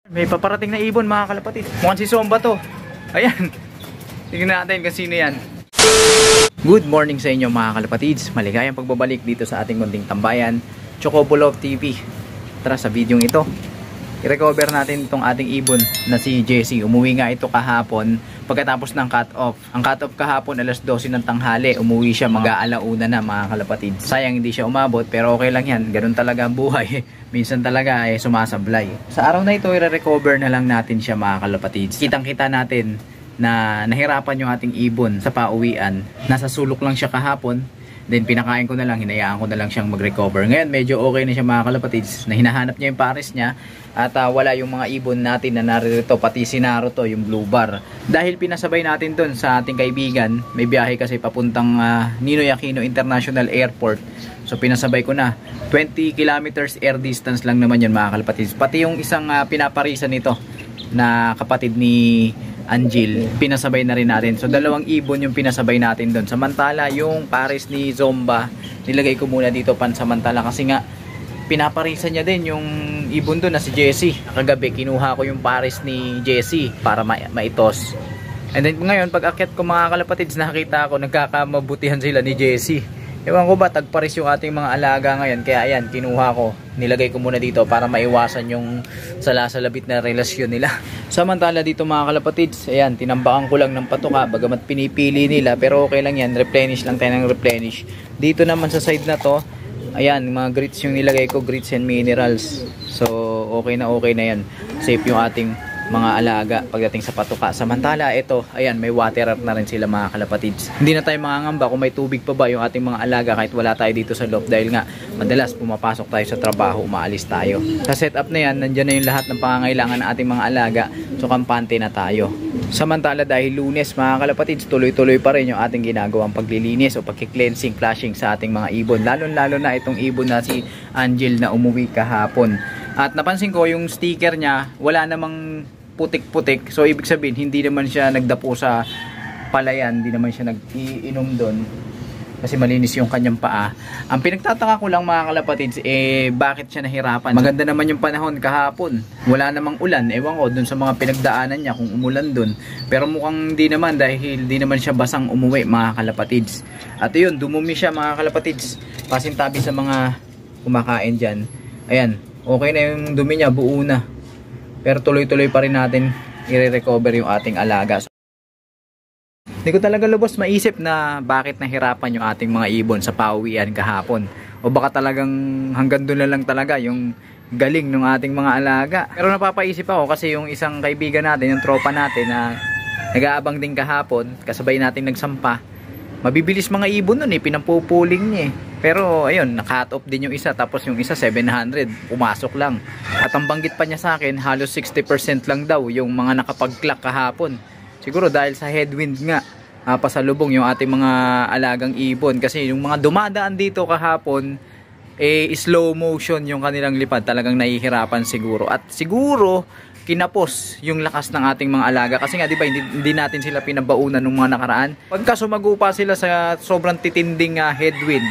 May paparating na ibon mga kalapatid. Mukhang si Zomba to. Ayan. Tingnan natin kung sino yan. Good morning sa inyo mga kalapatids. Maligayang pagbabalik dito sa ating munting tambayan, Chocobulov TV. Tara sa video ito, i-recover natin itong ating ibon na si Jessie. Umuwi nga ito kahapon pagkatapos ng cut-off. Ang cut-off kahapon alas 12 ng tanghali. Umuwi siya mag-aalauna na mga kalapatids. Sayang hindi siya umabot pero okay lang yan. Ganun talaga ang buhay. Minsan talaga sumasablay. Sa araw na ito i-recover na lang natin siya mga kalapatids. Kitang-kita natin na nahirapan yung ating ibon sa pauwian. Nasa sulok lang siya kahapon. Then pinakain ko na lang, hinayaan ko na lang siyang mag-recover. Ngayon medyo okay na siya mga kalapatids. Na hinahanap niya yung pares niya. At wala yung mga ibon natin na naririto. Pati si Naruto, yung blue bar. Dahil pinasabay natin dun sa ating kaibigan. May biyahe kasi papuntang Ninoy Aquino International Airport. So pinasabay ko na. 20 kilometers air distance lang naman yun mga kalapatids. Pati yung isang pinaparisan nito na kapatid ni Angel, pinasabay na rin natin. So dalawang ibon yung pinasabay natin doon. Samantala yung pares ni Zomba, nilagay ko muna dito pansamantala kasi nga pinaparisan niya din yung ibon doon na si Jessie. Kagabi kinuha ko yung pares ni Jessie para maitos. And then ngayon pag akyat ko mga kalapatids, nakita ko nagkakamabutihan sila ni Jessie. Ewan ko ba, tagparis yung ating mga alaga ngayon. Kaya ayan, kinuha ko. Nilagay ko muna dito para maiwasan yung salasalabit na relasyon nila. Samantala dito mga kalapatids, ayan, tinambakan ko lang ng patuka. Bagamat pinipili nila, pero okay lang yan. Replenish lang tayo ng replenish. Dito naman sa side na to, ayan, mga grits yung nilagay ko. Grits and minerals. So, okay na yan. Safe yung ating mga alaga pagdating sa patuka. Samantala ito, ayan, may waterer na rin sila mga kalapatids. Hindi na tayo mangangamba kung may tubig pa ba yung ating mga alaga kahit wala tayo dito sa loob dahil nga madalas pumapasok tayo sa trabaho, umaalis tayo. Sa setup na yan, nandyan na yung lahat ng pangangailangan ng ating mga alaga, so kampante na tayo. Samantala dahil Lunes mga kalapatids, tuloy-tuloy pa rin yung ating ginagawang paglilinis o pagki-cleansing, flashing sa ating mga ibon. Lalo na itong ibon na si Angel na umuwi kahapon. At napansin ko yung sticker niya, wala namang putik-putik. So ibig sabihin hindi naman siya nagdapo sa palayan, hindi naman siya nag-iinom doon kasi malinis yung kanyang paa. Ang pinagtataka ko lang mga kalapatids, bakit siya nahirapan? Maganda naman yung panahon kahapon. Wala namang ulan. Ewan ko doon sa mga pinagdaanan niya kung umulan doon. Pero mukhang hindi naman dahil hindi naman siya basang umuwi mga kalapatids. At yun, dumumi siya mga kalapatids. Pasintabi sa mga kumakain dyan. Ayan, okay na yung dumi niya, buo na. Pero tuloy-tuloy pa rin natin i-recover yung ating alaga. Hindi ko talaga lubos maisip na bakit nahirapan yung ating mga ibon sa pauwian kahapon. O baka talagang hanggang doon na lang talaga yung galing ng ating mga alaga. Pero napapaisip ako kasi yung isang kaibigan natin, yung tropa natin na nag-aabang din kahapon, kasabay natin nagsampa. Mabibilis mga ibon nun pinampupuling niya Pero ayun, naka-cut off din yung isa, tapos yung isa 700, pumasok lang. At ang banggit pa niya sa akin, halos 60% lang daw yung mga nakapag-clock kahapon. Siguro dahil sa headwind nga, pasalubong yung ating mga alagang ibon. Kasi yung mga dumadaan dito kahapon, slow motion yung kanilang lipad. Talagang nahihirapan siguro. At siguro, kinapos yung lakas ng ating mga alaga. Kasi nga, di ba, hindi natin sila pinabaunan ng mga nakaraan. Pagka sumago pa sila sa sobrang titinding headwind,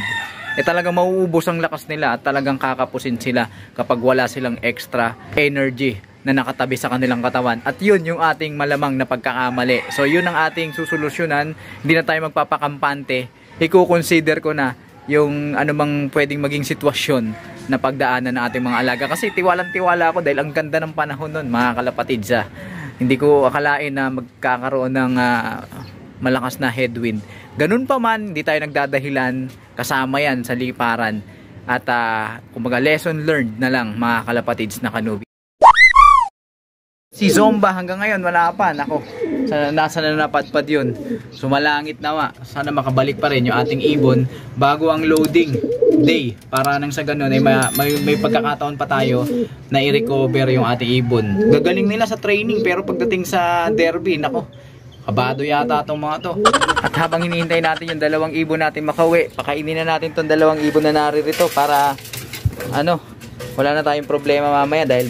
talagang mauubos ang lakas nila at talagang kakapusin sila kapag wala silang extra energy na nakatabi sa kanilang katawan. At yun yung ating malamang na pagkakamali. So yun ang ating susolusyonan. Hindi na tayo magpapakampante. I-consider ko na yung anumang pwedeng maging sitwasyon na pagdaanan ng ating mga alaga. Kasi tiwalang-tiwala ako dahil ang ganda ng panahon nun mga kalapatids. Hindi ko akalain na magkakaroon ng malakas na headwind. Ganun pa man, hindi tayo nagdadahilan, kasama yan sa liparan. At kumbaga lesson learned na lang mga kalapatids na kanubi. Si Zomba hanggang ngayon wala pa. Nako, nasa na napadpad yun. Sumalangit nawa. Sana makabalik pa rin yung ating ibon bago ang loading day. Para nang sa ganun may pagkakataon pa tayo na i-recover yung ating ibon. Gagaling nila sa training pero pagdating sa derby, nako, kabado yata itong mga to. At habang hinihintay natin yung dalawang ibon natin makauwi, pakainin na natin itong dalawang ibon na naririto para wala na tayong problema mamaya dahil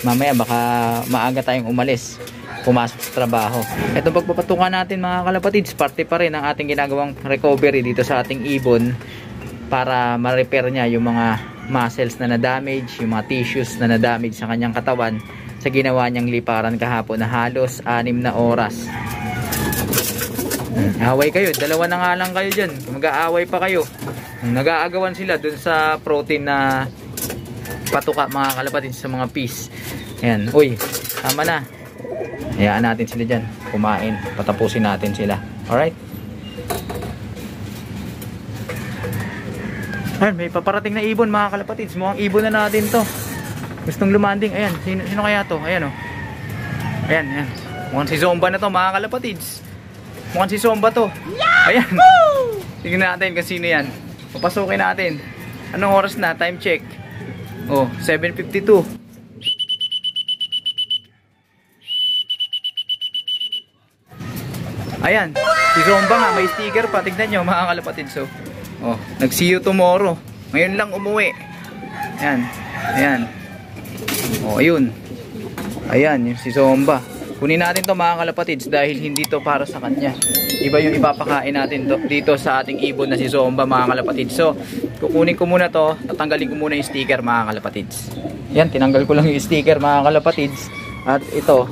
mamaya baka maaga tayong umalis, pumasok sa trabaho. Itong pagpapatukan natin mga kalapatids, parte pa rin ang ating ginagawang recovery dito sa ating ibon para ma-repair niya yung mga muscles na na-damage, yung mga tissues na na-damage sa kanyang katawan. sa ginawa niyang liparan kahapon na halos 6 na oras. Away kayo, dalawa na nga lang kayo dyan, mag-aaway pa kayo. Nag-aagawan sila dun sa protein na patuka mga kalapatids sa mga piece. Ayan, uy, tama na. Hayaan natin sila dyan kumain, patapusin natin sila. Alright? Ayan, may paparating na ibon mga kalapatids. Mukhang ibon na natin to. Gustong lumanding. Ayan, sino kaya to? Ayan o. Ayan, ayan. Mukhang si Zomba na to mga kalapatids. Mukhang si Zomba to. Ayan. Tingnan natin kung sino yan. Papasukin natin. Anong oras na? Time check. Oh, 7:52. Ayan. Si Zomba nga. May sticker pa. Tignan nyo mga kalapatids. So, oh, nag-see you tomorrow. Ngayon lang umuwi. Ayan. Ayan. Oh, ayun. Ayan, yung si Zomba. Kunin natin to mga kalapatids dahil hindi to para sa kanya. Iba yung ipapakain natin to, dito sa ating ibon na si Zomba mga kalapatids. So, kukunin ko muna to. Tatanggalin ko muna yung sticker mga kalapatids. Yan, tinanggal ko lang yung sticker mga kalapatids. At ito,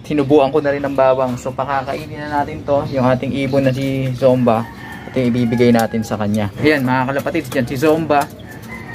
sinubuan ko na rin ng bawang. So, pakakainin na natin to, yung ating ibon na si Zomba. Ito yung ibibigay natin sa kanya. Ayan mga kalapatids, dyan si Zomba.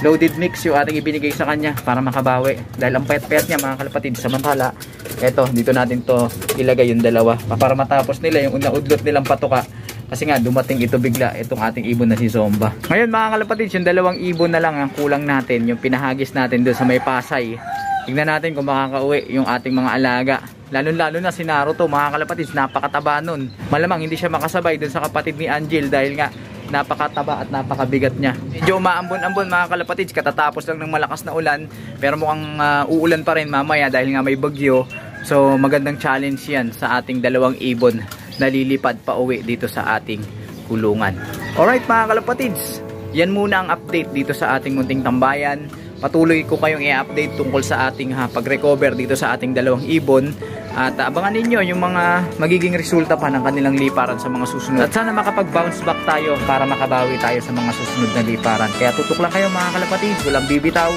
Loaded mix yung ating ibinigay sa kanya para makabawi. Dahil ang pet-pet niya mga kalapatids, samantala, eto, dito natin to ilagay yung dalawa. Para matapos nila yung udlot nilang patuka. Kasi nga, dumating ito bigla, itong ating ibon na si Zomba. Ngayon mga kalapatids, yung dalawang ibon na lang ang kulang natin. Yung pinahagis natin doon sa may Pasay. Tingnan natin kung makakauwi yung ating mga alaga. Lalo na si Naruto mga kalapatids, napakataba nun. Malamang hindi siya makasabay doon sa kapatid ni Angel dahil nga napakataba at napakabigat niya. Medyo umaambon-ambon mga kalapatids, katatapos lang ng malakas na ulan, pero mukhang uulan pa rin mamaya dahil nga may bagyo. So magandang challenge yan sa ating dalawang ibon na lilipad pa uwi dito sa ating kulungan. Alright mga kalapatids, yan muna ang update dito sa ating munting tambayan. Patuloy ko kayong i-update tungkol sa ating pag-recover dito sa ating dalawang ibon. At abangan ninyo yung mga magiging resulta pa ng kanilang liparan sa mga susunod. At sana makapag-bounce back tayo para makabawi tayo sa mga susunod na liparan. Kaya tutok lang kayo mga kalapatids, walang bibitaw.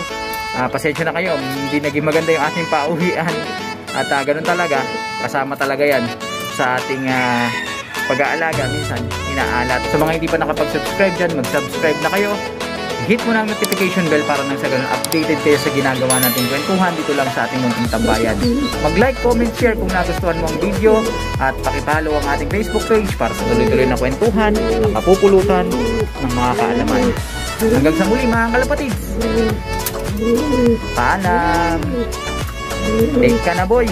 Pasensya na kayo, hindi naging maganda yung ating pauwian. At ganun talaga, kasama talaga yan sa ating pag-aalaga. Minsan, inaalat. Sa mga hindi pa nakapag-subscribe dyan, mag-subscribe na kayo. Hit mo na ang notification bell para nang sa ganun updated kayo sa ginagawa nating kwentuhan dito lang sa ating munting tambayan. Mag-like, comment, share kung nagustuhan mo ang video at pakipollow ang ating Facebook page para sa tuloy-tuloy na kwentuhan, mapupulutan ng mga kaalaman. Hanggang sa muli mga kalapatids. Paalam. Take ka na boy.